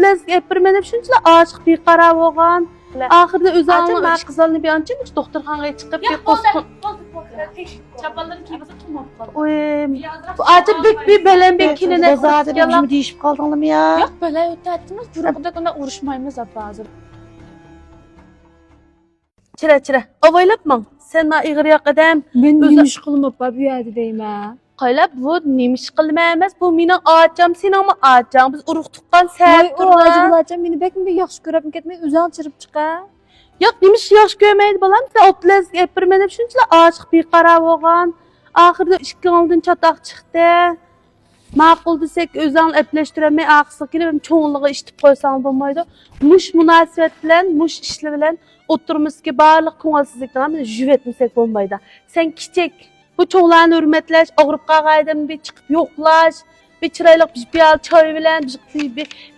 oplesk epirmen hep şunçala aşık bir qara bolgan. Ahirde özüňiň aş gyzalyny bir ança doktorxanaga çykyp bir qoskun. Çapaların kibası tutmap kaldı. Oy. Aça bir belenbek kiline Zaten bizim deyişip kaldın mı ya? Yok böyle ötəttiniz. Burada uruşmayımız da bazı. Çire. Avaylapmaň. Sen ma ýygyrak edem. Ben neymiş kılmap bu ýerde diýme. Qaylap bu nemiş qılma emas, bu meniň açam, seňmi açam. Biz uruk tuqqan Ay säät o acılaçam meni bekmi bir ýaxşy görüp ketmek özüň çırıp çıka. Yok nemiş ýaş görmeýdi balam. Sen oplesk epirmen hep şunçala aşyk bir qara bolgan. Ahirde 2 aldyn çatak çykdy. Maqul desek özüň epleşdiremey aqsy kelip çoňlygy iştip goýsaň bolmaýdy. Muş münasibet bilen, muş işle bilen oturmyski barlyk koňalsızlykdan bilen jüwetmesek bolmaýdy. Sen kiçik bu çoňlaryny hürmetleş, ogrup gagaýdym bir çykyp ýoklaş, bir çyraýlyk bir piýal çay bilen,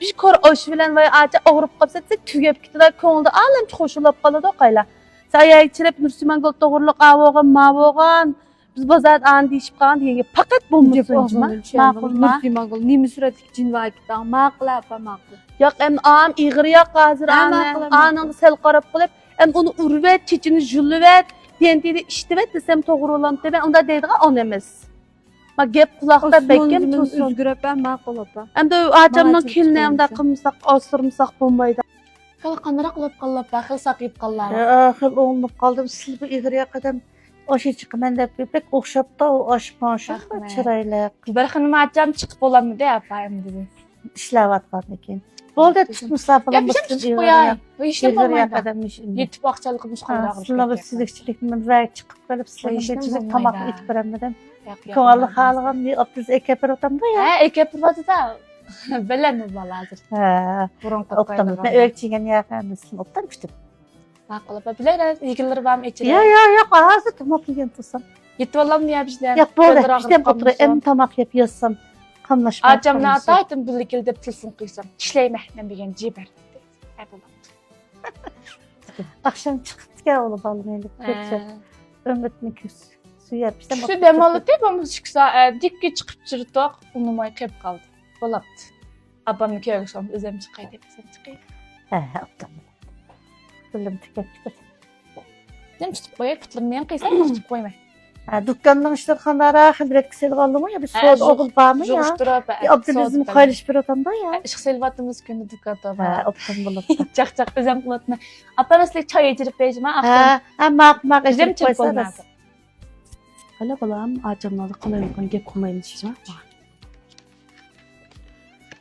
bir kor oş bilen we aça ogrup gapsatsek tügep gitdi. Koňulda alam hoşulap galady gaýla. Saýaý çirep Nursiman gol togurlyk awogan, mawogan. Biz bazat an diýip galan diýenge pakat bolmasynma. Maqulma. Nursiman gol nimi süretlik jinwa gitdi. Maqul apa maqul. Ýok em am ýygyrýak gazyr anyň sel garap galyp em onu urwet, çiçini jülwet, diýende işdiwet desem togry bolam diýip onda diýdiga on emas. Ma gep kulakda bekkem tutsun. Özgürep ben maqul apa. Hem de acamdan kilnemde kımsak, osturmsak bolmaýdy. Kal kanara qılıp qallap baxil saqyp qallar. Ahıl olunup kaldım. Siz bu ýygyrak kadam aşy çykyp mende pek okşap da o aşmaşa çyraýly. Bir xanım acam çıkıp bolamy da apayım dedi. İşläp atgan eken. Bolda tutmuşlar falan Ya bir şey çıkıp koyayım. Bu işim ýygyrak bolmaýdy. kadam iş. Yetip akçalıkmış qallar. Sınavı sizlikçilikmen wagt çykyp galyp sizlerge işim çyzyk bolmaýdy. tamak itip beremeden. Koňaly halygam bir optiz ekepir otamda ya. Ha, ekep turbadı da. Bilen baladır. Ha. Burun Optam. kapaydı. Ben ölçingen ýakanmysyn optammışdym. Maqul apa bilen ýygylar bam içire. Ya, hazır tamak ýegen tutsam. Yetip bolam diýä bizler. Ya boldy, iştem oturup em tamak ýap ýassam. Kamlaşmak. Acamna ataýtym bilikil dep tilsin kıysam. İşleýme men bilen jiber. Ha bolam. Akşam çıkıp gel oğlum balım elip kötü. Ömrütme küs. Suya pistem. Şu demalı dep ama çıksa dikki çıkıp çırdık. Unumay kep kaldı. Bolapdy. Abamny köýüksem özüm çıkaý dep sen çıkaý. Optam. Gülüm tükep. Dem tutup koýar, kıtlymdan kıysam tutup koýma. Dükkandan işler kanara hibret kisel galdymy ya bir soğuk ogul barmy ya. Joguşturup. Abdülazim kaýlyş bir otamda ya. Işık selvatymyz gündü dükkanda bar. Optam bolupdy. Çak özüm kılatma. Apanaslek çay içirip bejme. Mak Özüm çıkıp olmaz. Hala balam acamdan qalaýan gep kurmaýmyş.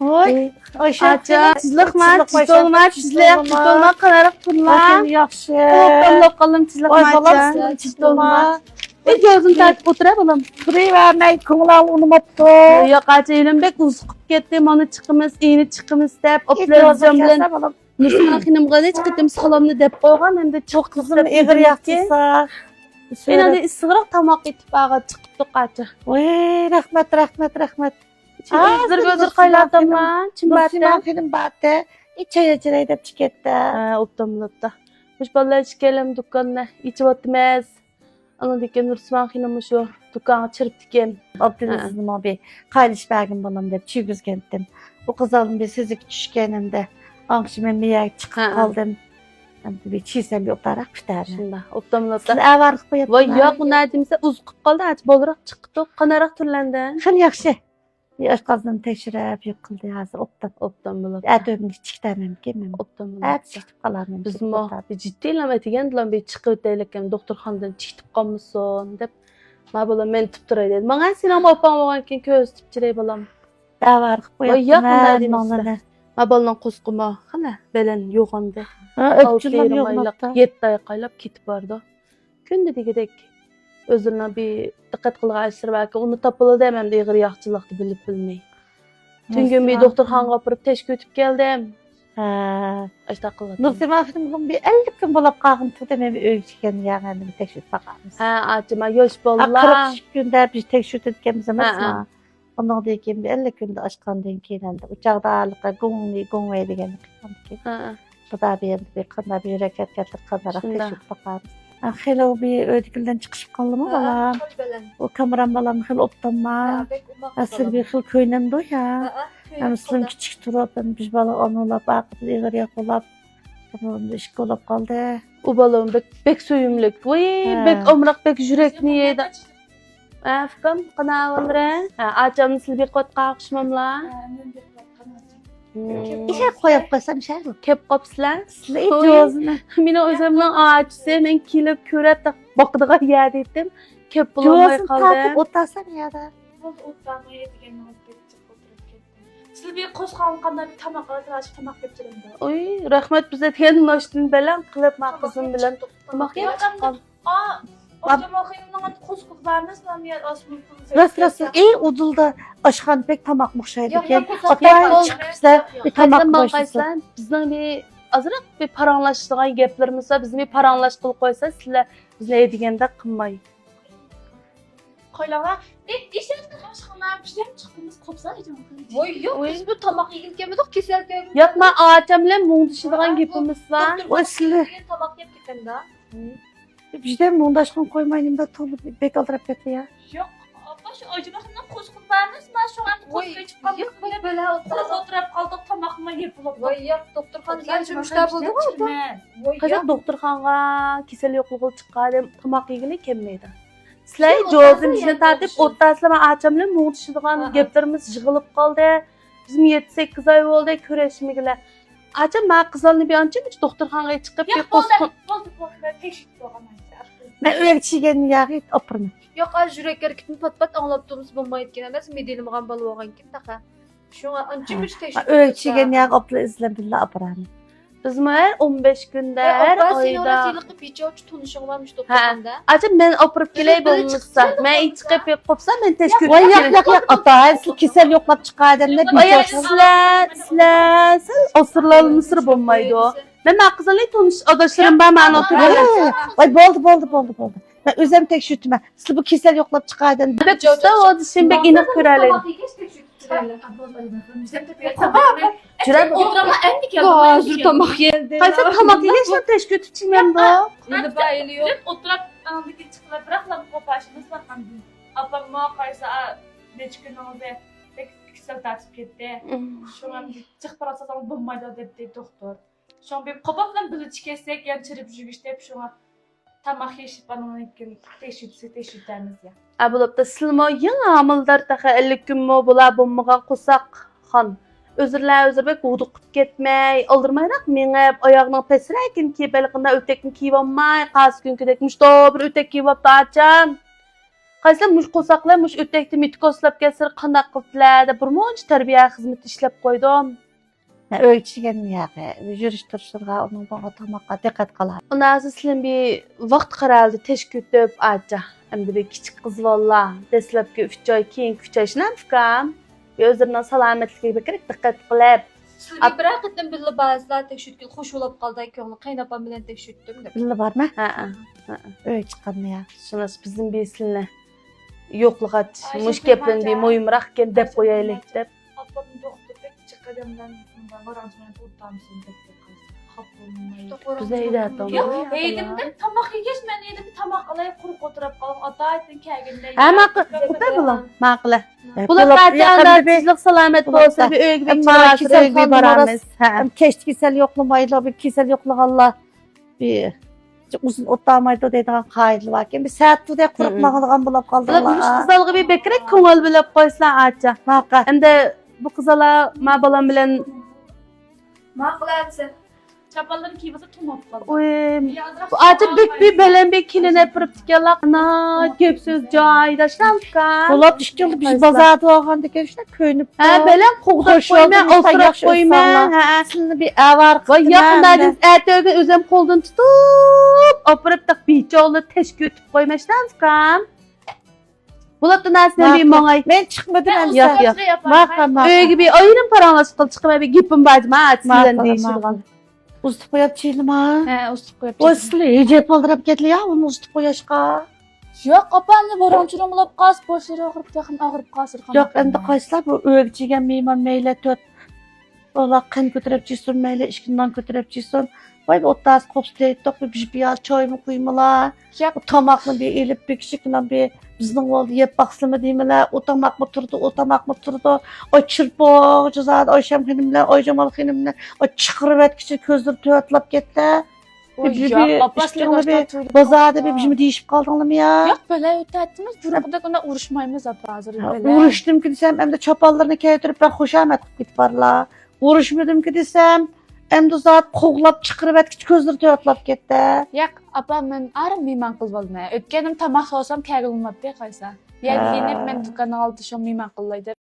Oy. Aca, tizlikma, tizolma, qararak turlar. Yaxşı. Qalım tizlikma, tizolma. Gözün tatip otura balam. Buraya vermeyi koňal unumapdy. Ýok aca elim bek uzukup ketdi, mana çykymyz, iňi çykymyz dep, oplerzem bilen. Nursiman hinim gady çykdym salamny dep goýgan, hem de çok kızım eger ýaktysa. Ene isgyrak tamak etip baga çykypdyk aca. Oy, rahmat. Gözür qaýladymlar, Nursiman hinim batdy. İçe ýetirey dep çyketdi. Optamlapda. Muş ballar içkelim dükkanna, içip otmaz. Ana diken Nursiman hinim şu dükkana çyrıp diken. Abdülazim abi kaýlyş bergin bolam dep çygüzgendim. O kızalım bir sizik düşkenimde. Akşam men bir çykyp kaldym. Hem bir çiğsem bir otarak biter. Şunda optamlapda. Siz awarlyk boýap. Vay ýok nädimse uzukup kaldy, aç bolarak çykdyk. Kanarak türlenden. Şol ýakşy. Bir aşkazdan teşrip ýokyldy hazır Optam bolap. Ädömni çikdemem gemem. Optam bolap. Çykyp galarmyn. Biz mo bir ciddi lametigen dilen bir çykyp delekem doktorxanadan çykyp galmysyn dep. Ma bolam men tutup duray dedim. Maňa sen ama opam bolganken köz tutup jirey bolam. Awarlyk boýap. Vay ýok nädimse. Ma bolan kusquma, hana belen ýogandy. Öpçülam ýoknapda. 7 ay qaýlap ketip bardy. Günde digidek özüne bir dikkat kılgaýsyr belki onu tapılı demem de ýygyr ýakçylykdy bilip bilmeý. Tüngün bir doktorxanaga apyryp teşkil etip geldim. Aşta kıldy. Nursiman hinim bir 50 gün bolap gagynty demem öýçgen ýaňy bir teşhis bakarmyz. Açma ýoş bollar. 40 günde bir teşhis etkenimiz emasma. Ondan diýken bir 50 günde açkandan keyin de uçakda alyka goňwy degen kıldy. Xuda bir kanda bir hareket etdik kanarak teşhis bakarmyz. Hello bir ödükülden çıkışıp kaldım mı balam? O kameram balam hel optanma. Asıl bir hıl köynem do ya. Hem sizin küçük turup, hem biz bala onulap, akıp, eğer olap, bunu iş olap kaldı. O balon bek söyümlük. Vay, bek omrak, bek yürekni yedi. Afkam, kana olre. Açamın siz bir kot kalkışmamla. İşe koyup koysam şey yok. Kep kopslar. Sizle icazını. Meni özümden ağaçsı, men kilip körep de bakdığa yer etdim. Kep bulamay Cozunu kaldı. tartıp otarsam ya da. Siz bir qo'zg'alib qanday bir tamoq qilasiz, tamoq yeb jiringda. Oy, rahmat bize teyin noştun bilen, kılıp ma kızım bilen. Tamoq yeb çıqqan. Ojamoqimdan qo'zg'alamiz, men osmon Rast udulda aşkan pek tamak mukşaydı Yok, ki. yok, Hatta çıkıpsa bir tamak Qaysan koysun. qaysan, bizning bir azıraq bir paranlaşdığan geplerimiz var. Bizim bir paranlaş qılıp qoysa, sizler bizle degende qınmay. qo'ylalar. Ishlatgan oshxonalar bizlar chiqimiz qopsa Voy yo'q, biz bu tomoq yegib kelmadik, kesalgan. Yapma ağaçam bilen muğdışıdığan gepimiz var. O sizle. Tomoq yeb ketganda. Bizden mundaşkın koymayın da tolu bek aldırıp ketdi ya. Yo'q, opa shu ojamoqimdan qo'zg'alamiz, men shu an qo'zg'alib chiqqan. Yo'q, böyle o'tirib qoldik, tomoqni yeb bo'lib. Voy yo'q, doktorxona yurishlar bo'ldi-ku. Qaşaq doktorxanga kesel yo'qligi chiqqan, tamoq yegili kelmaydi. Sizlar jozim bizne tatip o'ttasizlar ağaçam bilen muğdışıdığan geplerimiz yığılıp qaldı. Bizim 7-8 ay oldu köreşmegiler. Açam ma qızalını bir ançam hiç doktorxanga chiqib bir qo'sqin. Bo'ldi, tekshirib qo'yaman. Ben öyle çiğgen yağı opırma. Yo'q, az yurak hareketini pat-pat anglab turibmiz bo'lmayotgan emas, medelimgan bal bo'lgankin taqa. Shunga ancha bir tekshirib. Öyle çiğgen yağı opla izlendiler opıranı. Bizim her 15 günde her ayda. Yiliqib yechuvchi tunishing varmış doktorxonada. Açam ben opurup geley bolmuşsa. Ben chiqib bir qopsa men teşkil Vay yak ata. Siz kesel yoklap çıkardım ne Ay bir sizler osırlalı mısır bombaydı o. Ben kızalıyı tanış adaşlarım ben oturuyorum. Vay boldu. Ben özüm tek şütüme. Siz bu kesel yoklap çıkardım. Bek usta o dişim bek inek köreleydi. Cürem Oturama endi keldi. Hozir tomoq yedi. Qaysa tamak yeşil teşkil tutçingem bu. Endi bayılıyor. O'tirib anandagi chiqib biraqlam qo'pashimiz var ham. Apam ma qaysa necha kuningizda kisel tartib ketdi. Shunga chiqib borasam bo'lmaydi debdi doktor. Shunga bir qo'pa bilan birga kelsak, yan chirib jugish deb shunga tamoq yeyishib anandan tekshirtamiz ya. Abulup da silmo yeni amildar taxa 50 gün mu bula bommagan qo'saq xon. Özür bek uduqib ketmey, aldırmayrak menep ayağının pesrekin ki belqinda ötekni kiyip olmay, qaz günkidek muşto bir ötek kiyip oldu açam. Qaysa muş qo'saqlar muş ötekni mitkoslab kesir qandaq qildilar da bir monch tarbiya xizmat ishlab qo'ydim. Öyle çiğgen yağı. Jürüştürüşürga onun bana tamakka dikkat kalar. Ondan sonra sizin bir vaqt qaraldı teşkil etib aca. Endi bir kichik qiz valla deslabki 3 oy keyin kuchayishni fikam. Bir o'zimdan salomatligiga bekrak diqqat qilib. Sizga bir haqiqatan billa ba'zilar tekshirtgan xush bo'lib qoldi ko'ngli qaynopam bilan tekshirtdim deb. Billi var mı? Ha. Öyle çıkan ya. Şunas bizim bir sizle yo'qliq mush gapdan bir moyimroq ken deb qo'yaylik deb. Apam doktor bek chiqqanimdan bundan oranjman o'tamsin deb qo'ydi. Bizeydi atam. Yo'q, yeydimda tamoq yegash men yedim tamoq qilay quruq o'tirib qolib ota aytdin kelganda. Ha maqla bular. Maqla. Bular qachondan tizlik salomat bo'lsa bir uyga bir chorasiga bir boramiz. Ha. Keşke kesel yoklamayla bir kesel yokla Allah. Bir uzun otlamaydı dediğin kayıtlı varken bir saat tutuya kurup mağılgan bulup Bular kaldılar. mush qizalga bir bekrak ko'ngil bilib qo'ysa acha. Maqa. Endi bu qizala ma bolam bilan Maqlatsin. Chapallarni kiyib olsa tunib qoldi. oy acha bir bilan bir kelinib turibdikanlar. Ana ko'p so'z joyida shlamka. Dolap düştüğünde biz bazarda olğanda görüşler köynüp. Ha bilan qo'g'dab qo'yma, o'tirib qo'yma. Ha. Aslında bir avar Va yaqindan ertaga o'zim qo'ldan tutib, opirib taq bechoqni tashkil etib qo'ymashlamkam. Bular nasıl bir mangay. Ben çıkmadım ben. Yo'q. Maqa. Uyga bir ayrim paranlash qilib chiqib bir gapim bormi? Sizdan deyishirgan. Ustup koyup çiğlim ha. Ha, ustup qo'yib. O sizle iyice paldirap ketli ya. Onu ustup koyuşka. Yo'q, opamni boronchirim bo'lib qolsa, boshlari og'rib qolsin. Yok endi qayslar bu öğretçigen meyman meyle tört. Valla kan götürüp cisun meyle işkinden götürüp cisun. Vay ottas kopsteyt tok bir biraz çay mı koymala. Ya O tamakını bir elip bir kişikle bir bizning oldu yep baksımı deymela. O tamak mı turdu. O çırpok cızad o şamxinimle o jamal xinimle o çıkırıp etkisi közleri tötlap ketdi. Bazarda bir bizim deyişip kaldın mı ya? Yok böyle ötəttiniz. Burada ona uruşmayımız apa hazır böyle. Uğraştım ki desem hem de çapallarını keytirip ben hoşamet git barla. Uğraşmadım ki desem hem de zat qoğlap çıkırıp etkisi közleri tötlap ketdi. Yok apa men arım meyman qıl bolma. Ötkenim tamaq olsam kəgilmap be qaysa. Yani yine men dükkanı aldı şu meyman qıllaydı.